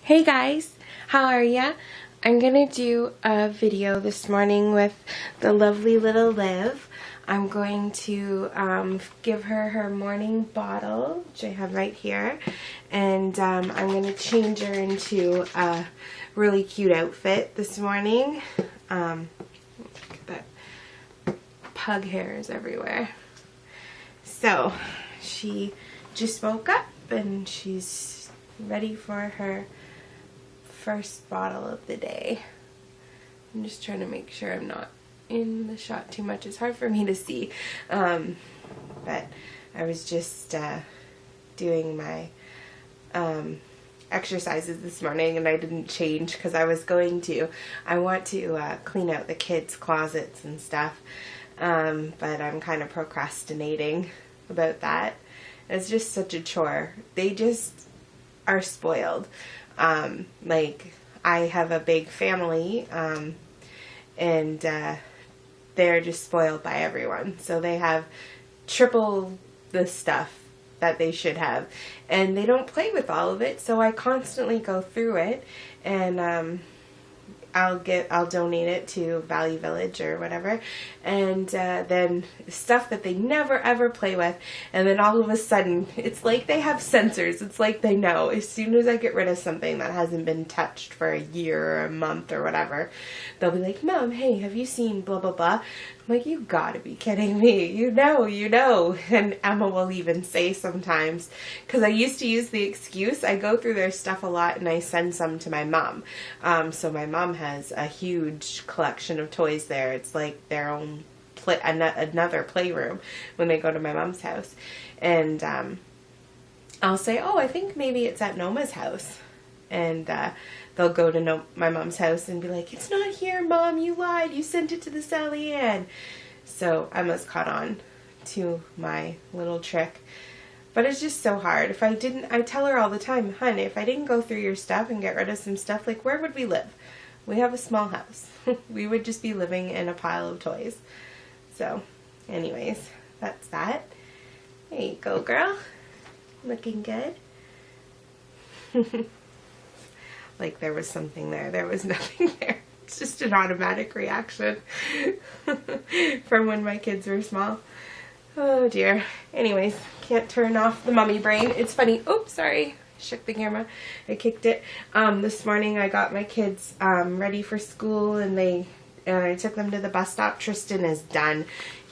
Hey guys, how are ya? I'm gonna do a video this morning with the lovely little Liv. I'm going to give her her morning bottle, which I have right here, and I'm gonna change her into a really cute outfit this morning. Look at that, pug hairs everywhere. So she just woke up and she's ready for her first bottle of the day. I'm just trying to make sure I'm not in the shot too much. It's hard for me to see, but I was just doing my exercises this morning, and I didn't change because I want to clean out the kids' closets and stuff, but I'm kind of procrastinating about that. It's just such a chore. They just are spoiled. Like, I have a big family, and they're just spoiled by everyone. So they have triple the stuff that they should have, and they don't play with all of it, so I constantly go through it, and I'll donate it to Value Village or whatever, and then stuff that they never ever play with, and then all of a sudden it's like they have sensors. It's like they know as soon as I get rid of something that hasn't been touched for a year or a month or whatever, they'll be like, "Mom, hey, have you seen blah blah blah?" I'm like, "You gotta be kidding me. You know." And Emma will even say sometimes, because I used to use the excuse, I go through their stuff a lot and I send some to my mom. So my mom has a huge collection of toys there. It's like their own another playroom when they go to my mom's house. And I'll say, "Oh, I think maybe it's at Noma's house." And they'll go to my mom's house and be like, "It's not here, Mom, you lied, you sent it to the Sally Ann." So Emma's caught on to my little trick. But it's just so hard. I tell her all the time, "Hun, if I didn't go through your stuff and get rid of some stuff, like, where would we live? We have a small house." We would just be living in a pile of toys. So, anyways, that's that. There you go, girl. Looking good. Like there was something there. There was nothing there. It's just an automatic reaction from when my kids were small. Oh dear. Anyways, can't turn off the mummy brain. It's funny. Oops, sorry. Shook the camera. I kicked it. This morning I got my kids ready for school, and I took them to the bus stop. Tristan is done.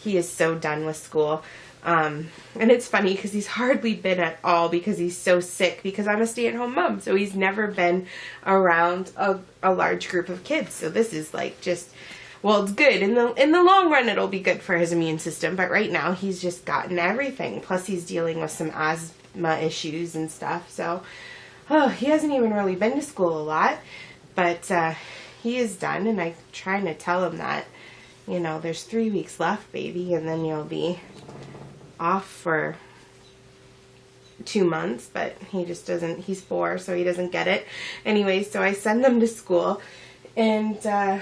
He is so done with school. And it's funny because he's hardly been at all because he's so sick, because I'm a stay-at-home mom. So he's never been around a large group of kids. So this is like just, well, it's good. In the long run, it'll be good for his immune system. But right now, he's just gotten everything. Plus, he's dealing with some asthma issues and stuff. So he hasn't even really been to school a lot. But he is done. And I'm trying to tell him that, you know, there's 3 weeks left, baby. And then you'll be off for 2 months, but he just doesn't, he's 4, so he doesn't get it. Anyway, so I send them to school, and I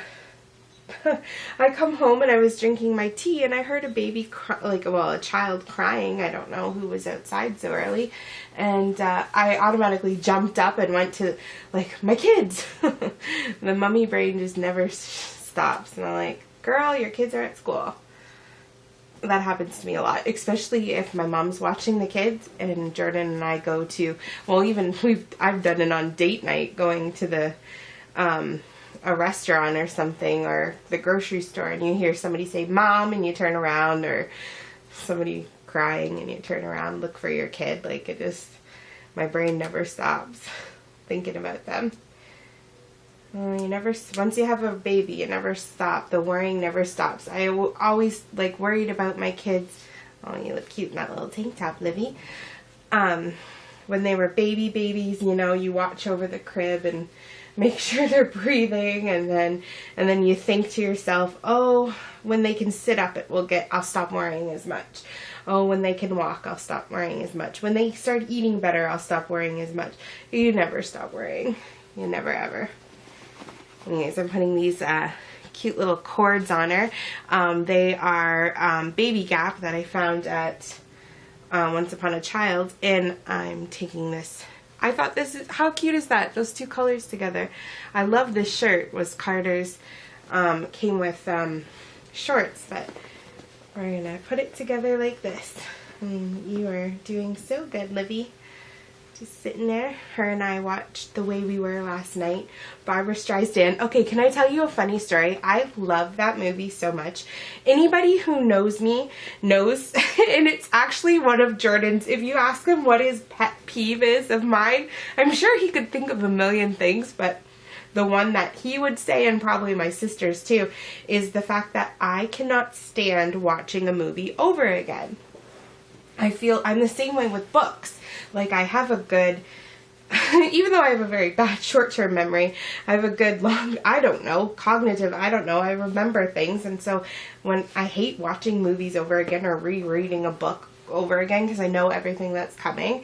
come home and I was drinking my tea and I heard a baby a child crying. I don't know who was outside so early, and I automatically jumped up and went to, like, my kids. The mummy brain just never stops, and I'm like, "Girl, your kids are at school." That happens to me a lot, especially if my mom's watching the kids and Jordan and I go to, well, even I've done it on date night, going to the a restaurant or something, or the grocery store, and you hear somebody say "Mom," and you turn around, or somebody crying and you turn around, look for your kid. Like, it just, my brain never stops thinking about them. Once you have a baby, you never stop. The worrying never stops. I always, like, worried about my kids. Oh, you look cute in that little tank top, Livy. When they were babies, you know, you watch over the crib and make sure they're breathing, and then you think to yourself, "Oh, when they can sit up, I'll stop worrying as much. Oh, when they can walk, I'll stop worrying as much. When they start eating better, I'll stop worrying as much." You never stop worrying. You never ever. Anyways, I'm putting these cute little cords on her. They are Baby Gap that I found at Once Upon a Child, and I'm taking this I thought this is, how cute is that? Those two colors together. I love this shirt. Was Carter's, came with shorts, but we're gonna put it together like this. And you are doing so good, Livy. Just sitting there. Her and I watched The Way We Were last night. Barbra Streisand. Okay, can I tell you a funny story? I love that movie so much. Anybody who knows me knows, and it's actually one of Jordan's. If you ask him what his pet peeve is of mine, I'm sure he could think of a million things, but the one that he would say, and probably my sisters too, is the fact that I cannot stand watching a movie over again. I feel I'm the same way with books. Like, I have a good, even though I have a very bad short-term memory, I have a good long, I don't know, cognitive, I don't know, I remember things. And so when I hate watching movies over again or rereading a book over again because I know everything that's coming.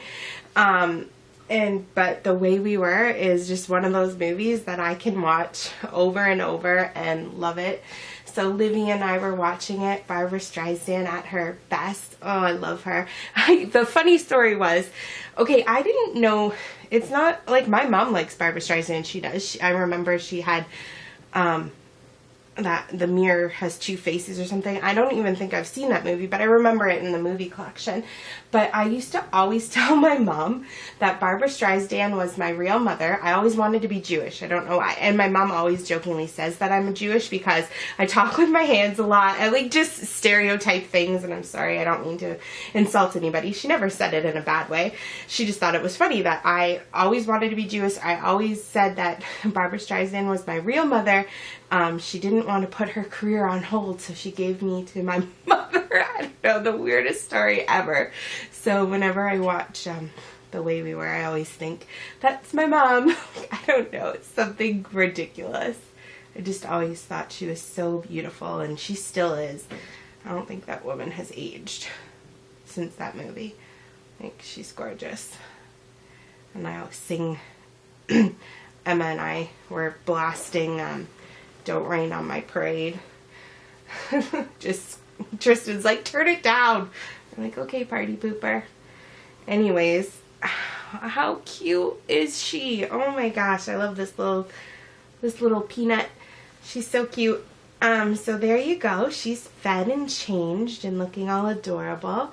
But The Way We Were is just one of those movies that I can watch over and over and love it. So Livy and I were watching it. Barbra Streisand at her best. Oh, I love her. The funny story was, okay, I didn't know, it's not, like, my mom likes Barbra Streisand. She does. I remember she had, that The Mirror Has Two Faces or something. I don't even think I've seen that movie, but I remember it in the movie collection. But I used to always tell my mom that Barbra Streisand was my real mother. I always wanted to be Jewish. I don't know why. And my mom always jokingly says that I'm Jewish because I talk with my hands a lot. I like just stereotype things, and I'm sorry, I don't mean to insult anybody. She never said it in a bad way. She just thought it was funny that I always wanted to be Jewish. I always said that Barbra Streisand was my real mother. She didn't want to put her career on hold, so she gave me to my mother. I don't know, the weirdest story ever. So whenever I watch The Way We Were, I always think, that's my mom. I don't know, it's something ridiculous. I just always thought she was so beautiful, and she still is. I don't think that woman has aged since that movie. I think she's gorgeous. And I always sing, Emma and I were blasting Don't Rain on My Parade. Just, Tristan's like, turn it down. I'm like, okay, party pooper. Anyways, how cute is she? Oh my gosh, I love this little peanut. She's so cute. So there you go. She's fed and changed and looking all adorable.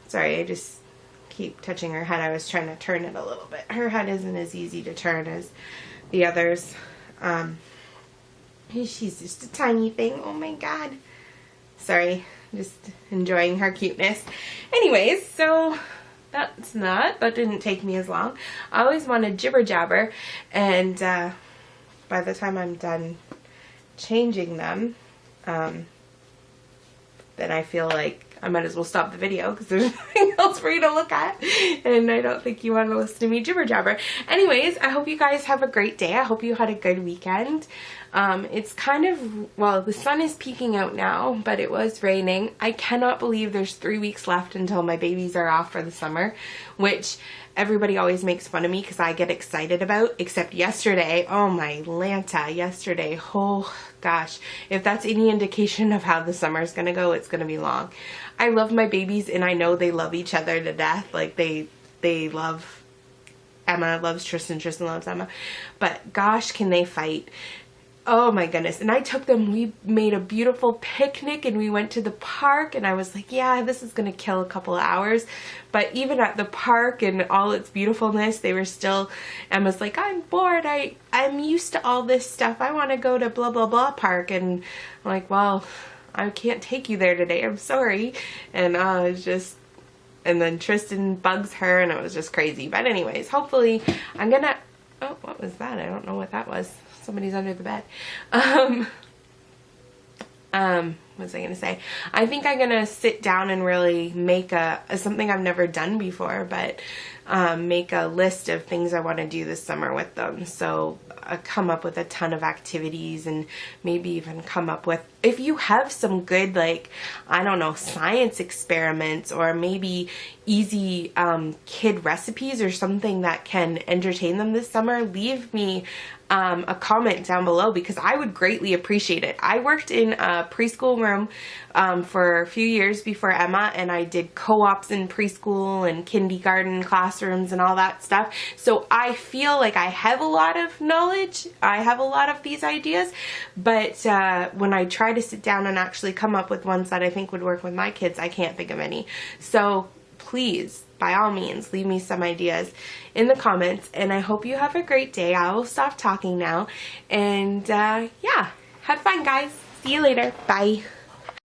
Sorry, I just keep touching her head. I was trying to turn it a little bit. Her head isn't as easy to turn as the others. She's just a tiny thing. Oh my god. Sorry, just enjoying her cuteness. Anyways, so that's that. That didn't take me as long. I always wanted jibber jabber, and by the time I'm done changing them, then I feel like I might as well stop the video because there's nothing else for you to look at, and I don't think you want to listen to me jibber jabber. Anyways, I hope you guys have a great day. I hope you had a good weekend. It's kind of, well, the sun is peeking out now, but it was raining. I cannot believe there's 3 weeks left until my babies are off for the summer, which everybody always makes fun of me because I get excited about, except yesterday, oh my Lanta, yesterday, oh gosh, if that's any indication of how the summer is going to go, it's going to be long. I love my babies, and I know they love each other to death. Like, they love, Emma loves Tristan, Tristan loves Emma, but gosh, can they fight. Oh my goodness. And I took them, we made a beautiful picnic, and we went to the park, and I was like, yeah, this is going to kill a couple of hours. But even at the park and all its beautifulness, they were still, Emma's like, I'm bored. I'm used to all this stuff. I want to go to blah, blah, blah park. And I'm like, well, I can't take you there today. I'm sorry. And it's just, and then Tristan bugs her, and it was just crazy. But anyways, hopefully I'm going to, oh, what was that? I don't know what that was. Somebody's under the bed. What was I going to say? I think I'm going to sit down and really make something I've never done before, but make a list of things I want to do this summer with them. So come up with a ton of activities, and maybe even come up with, if you have some good, like, I don't know, science experiments, or maybe easy kid recipes or something that can entertain them this summer, leave me a comment down below, because I would greatly appreciate it. I worked in a preschool room for a few years before Emma, and I did co-ops in preschool and kindergarten classrooms and all that stuff. So I feel like I have a lot of knowledge. I have a lot of these ideas, but when I try to sit down and actually come up with ones that I think would work with my kids, I can't think of any. So please, by all means, leave me some ideas in the comments, and I hope you have a great day. I will stop talking now, and yeah, have fun, guys. See you later. Bye.